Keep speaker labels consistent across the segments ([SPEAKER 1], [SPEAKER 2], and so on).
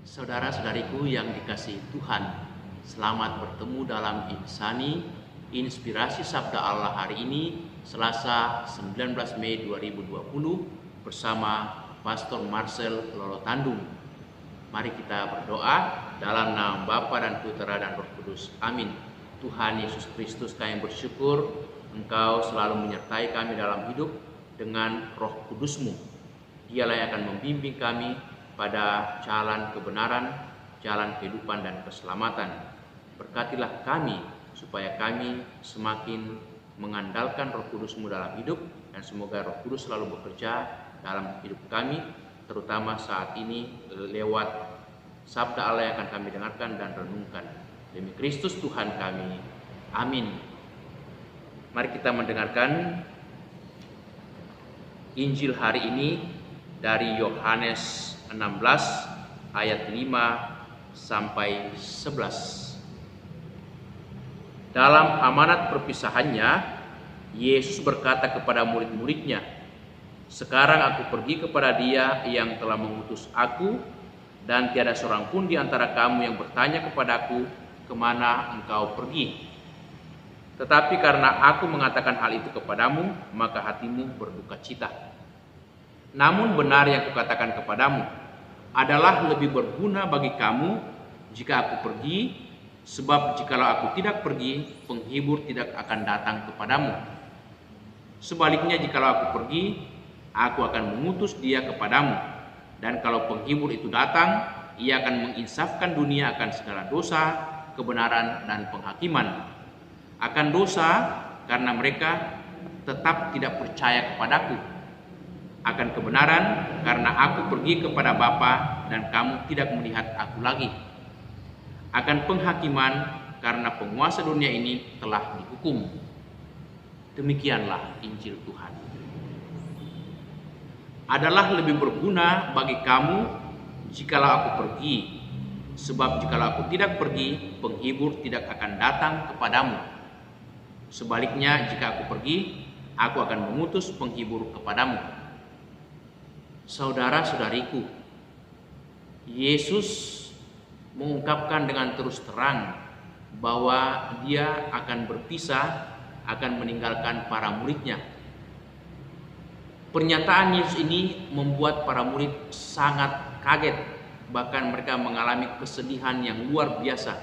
[SPEAKER 1] Saudara-saudariku yang dikasihi Tuhan, selamat bertemu dalam Insani, Inspirasi Sabda Allah hari ini, Selasa 19 Mei 2020 bersama Pastor Marcel Lolotandung. Mari kita berdoa dalam nama Bapa dan Putera dan Roh Kudus. Amin. Tuhan Yesus Kristus, kami bersyukur Engkau selalu menyertai kami dalam hidup dengan Roh Kudus-Mu. Dialah yang akan membimbing kami pada jalan kebenaran, jalan kehidupan dan keselamatan. Berkatilah kami supaya kami semakin mengandalkan Roh Kudus-Mu dalam hidup, dan semoga Roh Kudus selalu bekerja dalam hidup kami, terutama saat ini lewat sabda Allah yang akan kami dengarkan dan renungkan. Demi Kristus Tuhan kami. Amin. Mari kita mendengarkan Injil hari ini dari Yohanes 16 ayat 5 sampai 11. Dalam amanat perpisahannya, Yesus berkata kepada murid-muridnya, "Sekarang aku pergi kepada Dia yang telah mengutus aku, dan tiada seorang pun di antara kamu yang bertanya kepadaku, kemana engkau pergi? Tetapi karena aku mengatakan hal itu kepadamu, maka hatimu berduka cita. Namun benar yang kukatakan kepadamu adalah lebih berguna bagi kamu jika aku pergi, sebab jikalau aku tidak pergi, penghibur tidak akan datang kepadamu. Sebaliknya jikalau aku pergi, aku akan mengutus Dia kepadamu. Dan kalau penghibur itu datang, Ia akan menginsafkan dunia akan segala dosa, kebenaran dan penghakiman. Akan dosa karena mereka tetap tidak percaya kepadaku. Akan kebenaran karena aku pergi kepada Bapa dan kamu tidak melihat aku lagi. Akan penghakiman karena penguasa dunia ini telah dihukum." Demikianlah Injil Tuhan. Adalah lebih berguna bagi kamu jikalau aku pergi, sebab jikalau aku tidak pergi, penghibur tidak akan datang kepadamu. Sebaliknya jika aku pergi, aku akan mengutus penghibur kepadamu. Saudara-saudariku, Yesus mengungkapkan dengan terus terang bahwa Dia akan berpisah, akan meninggalkan para muridnya. Pernyataan Yesus ini membuat para murid sangat kaget, bahkan mereka mengalami kesedihan yang luar biasa,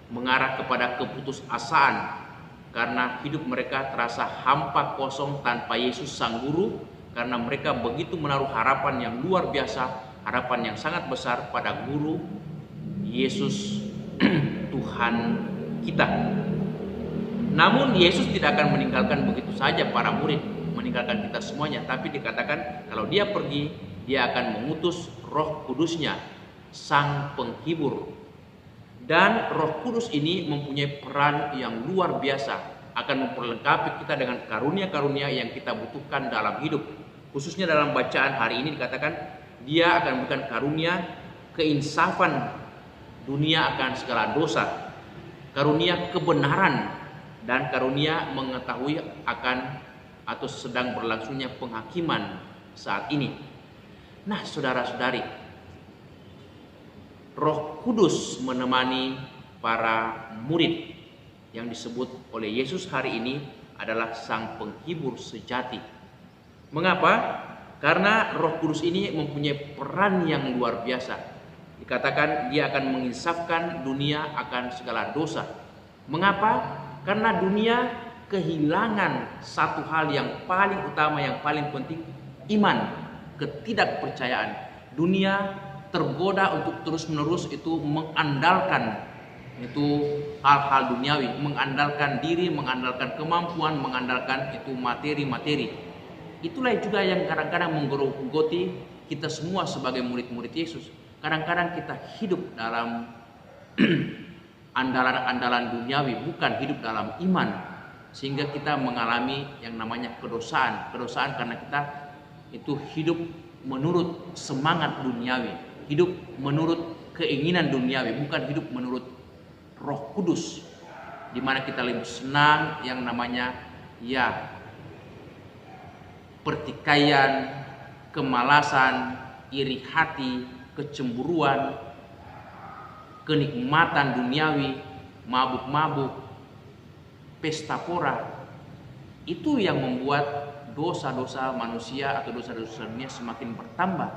[SPEAKER 1] mengarah kepada keputusasaan karena hidup mereka terasa hampa kosong tanpa Yesus sang guru, karena mereka begitu menaruh harapan yang luar biasa, harapan yang sangat besar pada guru Yesus Tuhan kita. Namun Yesus tidak akan meninggalkan begitu saja para murid, meninggalkan kita semuanya, tapi dikatakan kalau Dia pergi, Dia akan mengutus Roh Kudus-Nya, sang penghibur. Dan Roh Kudus ini mempunyai peran yang luar biasa, akan memperlengkapi kita dengan karunia-karunia yang kita butuhkan dalam hidup. Khususnya dalam bacaan hari ini dikatakan Dia akan memberikan karunia keinsafan dunia akan segala dosa, karunia kebenaran, dan karunia mengetahui akan atau sedang berlangsungnya penghakiman saat ini. Nah, saudara-saudari, Roh Kudus menemani para murid yang disebut oleh Yesus hari ini adalah sang penghibur sejati. Mengapa? Karena Roh Kudus ini mempunyai peran yang luar biasa. Dikatakan Dia akan menginsafkan dunia akan segala dosa. Mengapa? Karena dunia kehilangan satu hal yang paling utama, yang paling penting, iman, ketidakpercayaan. Dunia tergoda untuk terus-menerus itu mengandalkan itu hal-hal duniawi, mengandalkan diri, mengandalkan kemampuan, mengandalkan itu materi-materi. Itulah juga yang kadang-kadang menggerogoti kita semua sebagai murid-murid Yesus. Kadang-kadang kita hidup dalam andalan-andalan duniawi, bukan hidup dalam iman, sehingga kita mengalami yang namanya kedosaan. Kedosaan karena kita itu hidup menurut semangat duniawi, hidup menurut keinginan duniawi, bukan hidup menurut Roh Kudus, di mana kita lebih senang yang namanya pertikaian, kemalasan, iri hati, kecemburuan, kenikmatan duniawi, mabuk-mabuk, pesta pora, itu yang membuat dosa-dosa manusia atau dosa-dosa dunia semakin bertambah.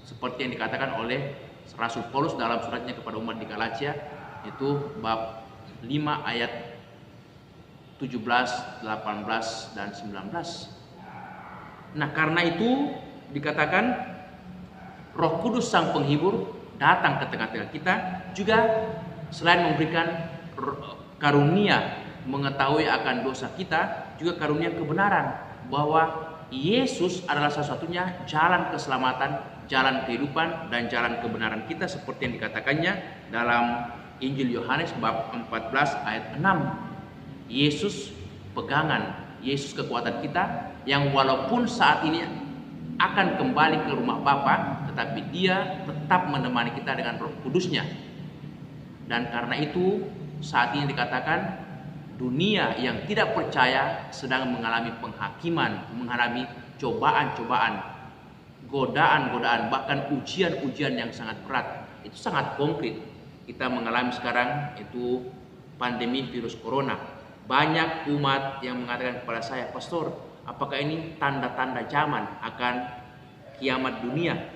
[SPEAKER 1] Seperti yang dikatakan oleh Rasul Paulus dalam suratnya kepada umat di Galatia, itu bab 5 ayat 17, 18, dan 19. Nah, karena itu dikatakan Roh Kudus Sang Penghibur datang ke tengah-tengah kita, juga selain memberikan karunia mengetahui akan dosa kita, juga karunia kebenaran bahwa Yesus adalah satu-satunya jalan keselamatan, jalan kehidupan, dan jalan kebenaran kita, seperti yang dikatakannya dalam Injil Yohanes bab 14 ayat 6. Yesus pegangan, Yesus kekuatan kita, yang walaupun saat ini akan kembali ke rumah Bapa, tetapi Dia tetap menemani kita dengan Roh Kudusnya. Dan karena itu saat ini dikatakan dunia yang tidak percaya sedang mengalami penghakiman, mengalami cobaan-cobaan, godaan-godaan, bahkan ujian-ujian yang sangat berat. Itu sangat konkret. Kita mengalami sekarang itu pandemi virus corona. Banyak umat yang mengatakan kepada saya, "Pastor, apakah ini tanda-tanda zaman akan kiamat dunia?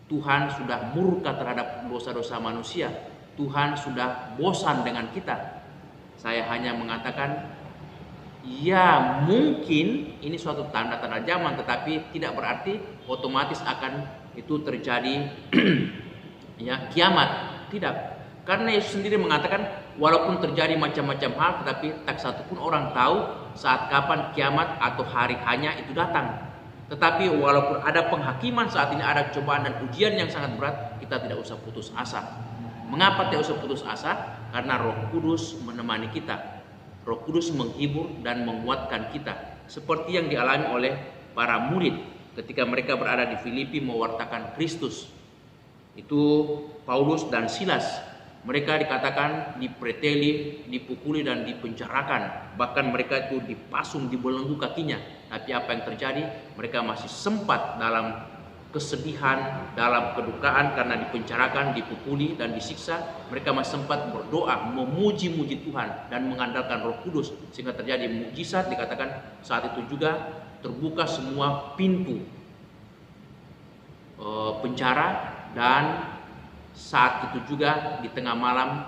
[SPEAKER 1] Tuhan sudah murka terhadap dosa-dosa manusia. Tuhan sudah bosan dengan kita." Saya hanya mengatakan, ya mungkin ini suatu tanda-tanda zaman, tetapi tidak berarti otomatis akan itu terjadi ya kiamat. Tidak. Karena Yesus sendiri mengatakan, walaupun terjadi macam-macam hal, tetapi tak satu pun orang tahu saat kapan kiamat atau hari hanya itu datang. Tetapi walaupun ada penghakiman saat ini, ada cobaan dan ujian yang sangat berat, kita tidak usah putus asa. Mengapa tidak usah putus asa? Karena Roh Kudus menemani kita. Roh Kudus menghibur dan menguatkan kita. Seperti yang dialami oleh para murid ketika mereka berada di Filipi mewartakan Kristus. Itu Paulus dan Silas. Mereka dikatakan dipreteli, dipukuli, dan dipenjarakan. Bahkan mereka itu dipasung, dibelenggu kakinya. Tapi apa yang terjadi? Mereka masih sempat dalam kesedihan, dalam kedukaan karena dipenjarakan, dipukuli, dan disiksa. Mereka masih sempat berdoa, memuji-muji Tuhan, dan mengandalkan Roh Kudus. Sehingga terjadi mukjizat. Dikatakan saat itu juga terbuka semua pintu penjara, dan saat itu juga di tengah malam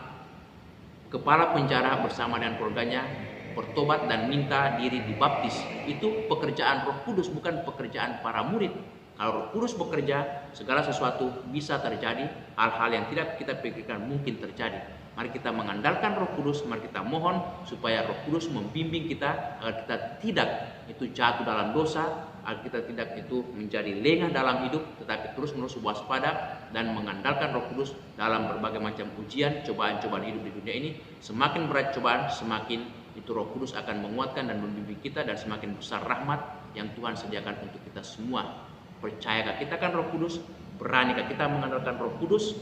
[SPEAKER 1] kepala penjara bersama dengan keluarganya bertobat dan minta diri dibaptis. Itu pekerjaan Roh Kudus, bukan pekerjaan para murid. Kalau Roh Kudus bekerja, segala sesuatu bisa terjadi. Hal-hal yang tidak kita pikirkan mungkin terjadi. Mari kita mengandalkan Roh Kudus, mari kita mohon supaya Roh Kudus membimbing kita agar kita tidak itu jatuh dalam dosa, agar kita tidak itu menjadi lengah dalam hidup, tetapi terus-menerus waspada dan mengandalkan Roh Kudus dalam berbagai macam ujian, cobaan-cobaan hidup di dunia ini. Semakin berat cobaan, semakin itu Roh Kudus akan menguatkan dan membimbing kita, dan semakin besar rahmat yang Tuhan sediakan untuk kita semua. Percayakah kita kan Roh Kudus? Beranikah kita mengandalkan Roh Kudus?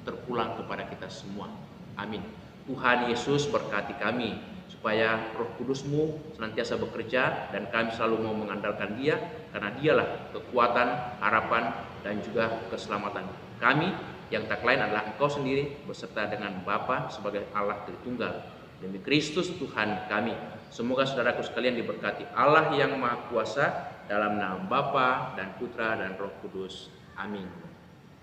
[SPEAKER 1] Terpulang kepada kita semua. Amin. Tuhan Yesus berkati kami supaya Roh Kudus-Mu senantiasa bekerja, dan kami selalu mau mengandalkan Dia, karena Dialah kekuatan, harapan, dan juga keselamatan kami, yang tak lain adalah Engkau sendiri beserta dengan Bapa sebagai Allah Tritunggal. Demi Kristus Tuhan kami. Semoga saudaraku sekalian diberkati Allah yang Maha Kuasa, dalam nama Bapa dan Putra dan Roh Kudus. Amin.